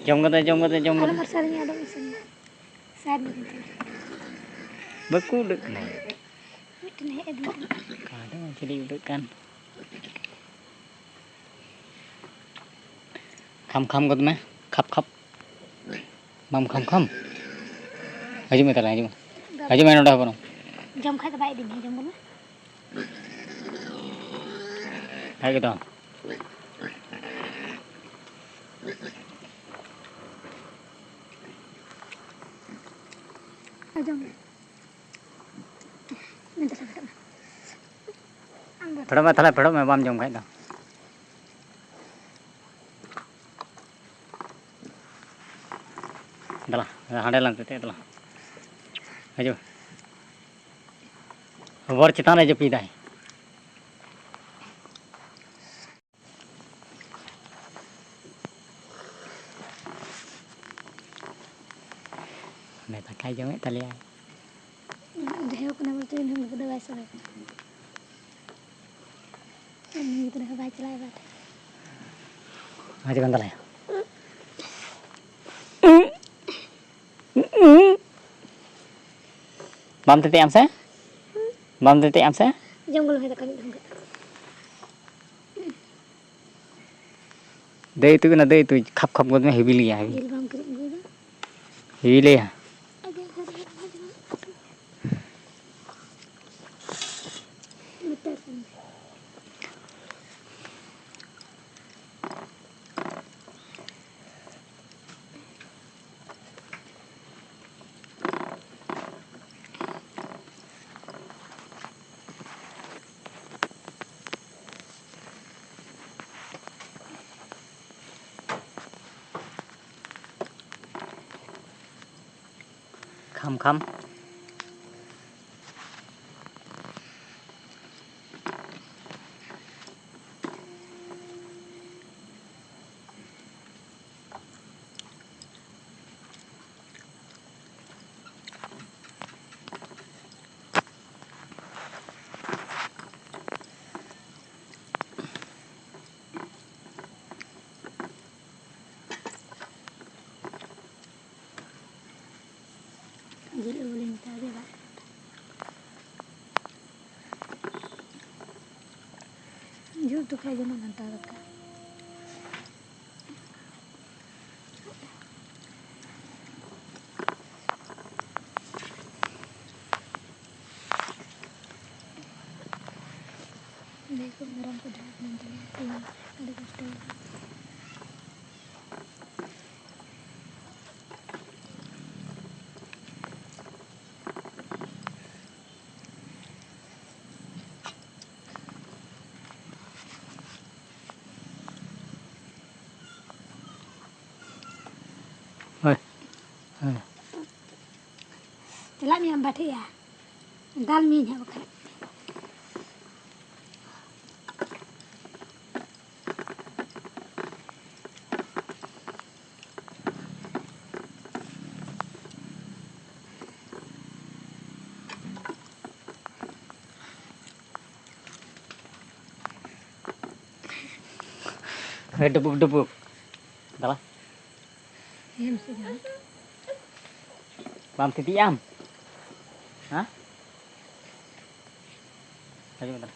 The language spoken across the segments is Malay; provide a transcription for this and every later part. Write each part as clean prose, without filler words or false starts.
jom kata. Ada masalahnya ada masalah. Sad nih. Beku dek nih. Itu nih edit. Kadang jadi dek kan. Kham kata mah. Khap. Mam kham. Aju mah tala aju. Aju mah udah apa? Jam kata baik di jam mana? Hai gitu. Jam. Pedok mah bam jom kai dah. Dah, hande lantai dah. Aju. War चितान है जो पीदा है मैं तकाई जो में तलिया देह को ना बोलते हैं हम बुढ़ा वैसा है हम इतना हवा चलाए बात आज कौन तलाया बम देते हमसे जंगल में तक नहीं दे तू खप गोद में हेवी लिया जेल बम कर गोदा हेवी लिया खम जेल बोले मिटा दे बात जो तो खाई जमा नंटा रखा देखो गरम को ढाक नहीं दिया अरे कष्ट चला मी हम बैठे या दाल में है बखर Debuk dah हम से जान bam titi am hah ayo bentar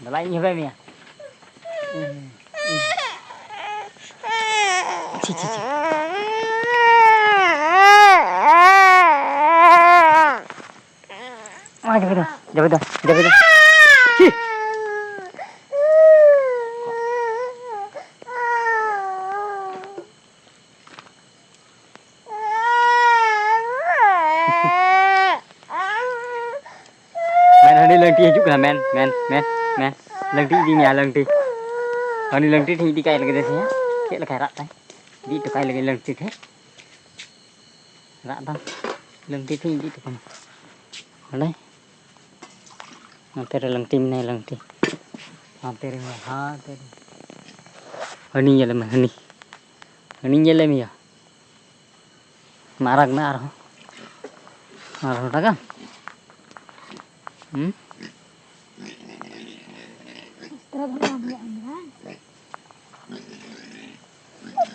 dah lain nyoba ya ci jauh dah ci Ini lengti juga men lengti di nya lengti ini lengti di kai lagi deh ya kayak lagi rat tay di tu kai lagi lengti teh rat tang lengti di tu kan ada nanti ada lengti mana lengti nanti ada ha tadi ini jalan mana ini jalan ya marah marah kan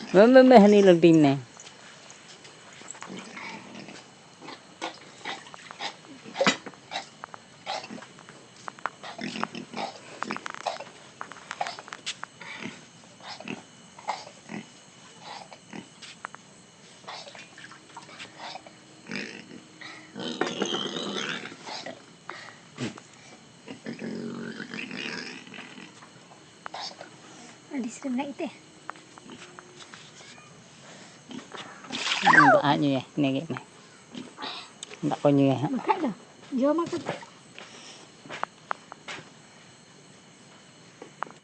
Terus Mấy hani lần tim này. Di sini naik teh. Bả như vậy, này này. Đã coi như vậy hả? Makan dah. Jom makan.